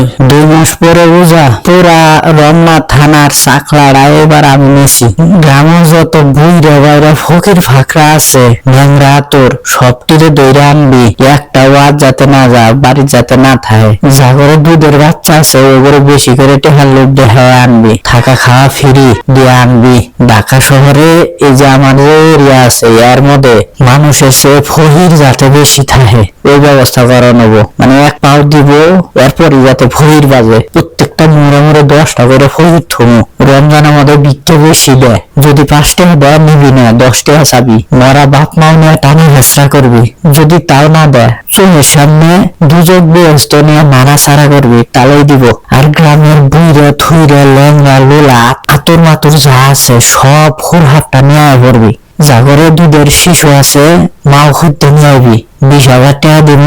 কয় 2 মাস পরে রোজা। পুরা রমনা থানার চাকলাড়া এবার আমি নেছি। গ্রামের যত বুইরা বাইরা ফকির ফাকরা আছে ন্যাংরা তোর সবটিরে দইরা আনবি, একটা ওয়াজ যাতে না যা বাড়ি যাতে না থাকে। জাগরে দুধের বাচ্চা আছে ওগুলো বেশি করে টেহার লোক দেখায় আনবি, থাকা খাওয়া ফ্রি দিয়ে আনবি। ঢাকা শহরে এই যে আমার যে এরিয়া আছে এর মধ্যে মানুষের সে ফহির যাতে বেশি থাকে ওই ব্যবস্থা করা নেবো। মানে এক পাও দিব এরপরই যাতে ফহির বাজে, প্রত্যেকটা মোড়ে মোড়ে 10টা করে ফহির থমু। রমজানের মধ্যে বিক্রি বেশি দেয়, যদি 5 টাকা দেয় নিবি না, 10 টাকা চাবি। মরা বাপ মাও নিয়ে টানি হেসরা করবি, যদি তাও না দেয় চোখের সামনে দুজক ব্যস্ত নিয়ে মানা সারা করবি, তালেই দিব। আর গ্রামের বুইরা থুইরা লেঙ্গা লোলা আতর মাতুর যা আছে সব ফুল হাতটা নিয়ে করবি। জাগরে দুধের শিশু আছে মাও খুঁজতে নিয়ে আইবি, 20,000 টাকা দিব।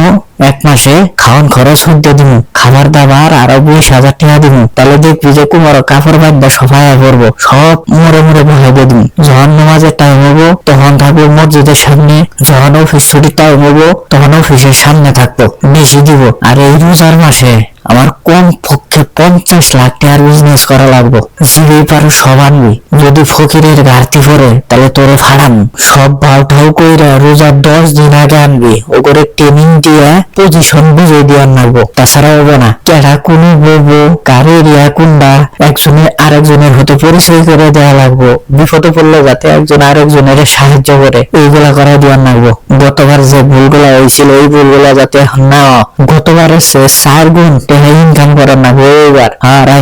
1 মাসে খাওয়ান খরচ হইতে দিব, খাবার দাবার আরো 20,000 টাকা দিব। তাহলে দেখবি যে কুমার কাপড় বাঁধবা সবাই করবো, সব মোড়ে মোড়ে বসাই দিয়ে দিব। যখন নামাজের টাইম হবো তখন থাকবো মসজিদের সামনে, যখন অফিস ছুটির টাইম হবো তখন অফিসের সামনে থাকবো, বেশি দিব। আর এই রোজার মাসে আমার কম পক্ষে 50 লাখ টাকার বিজনেস করা লাগবো, যেই পারো সব আনবি। যদি ফকিরের ঘাটতি পড়ে তাহলে তোরে ফাড়াম। সব ভাউটাও কইরা রোজার 10 দিন আগে আনবি, ও করে ট্রেনিং দিয়ে পজিশন বুঝে দিয়ে আনবো, তাছাড়া হবে না। কেডা কোন বলবো কার এরিয়া কোনটা একজনের আরেকজনের হতে পরিচয় করে দেওয়া লাগবো, বিপদে পড়লে যাতে একজন আরেকজনের সাহায্য করে এইগুলা করা দিয়ে আনবো। গতবার যে ভুলগুলা হয়েছিল ওই ভুলগুলা যাতে না, গতবারের সে 4 গুণ ইনকাম করার না এবার। আর আই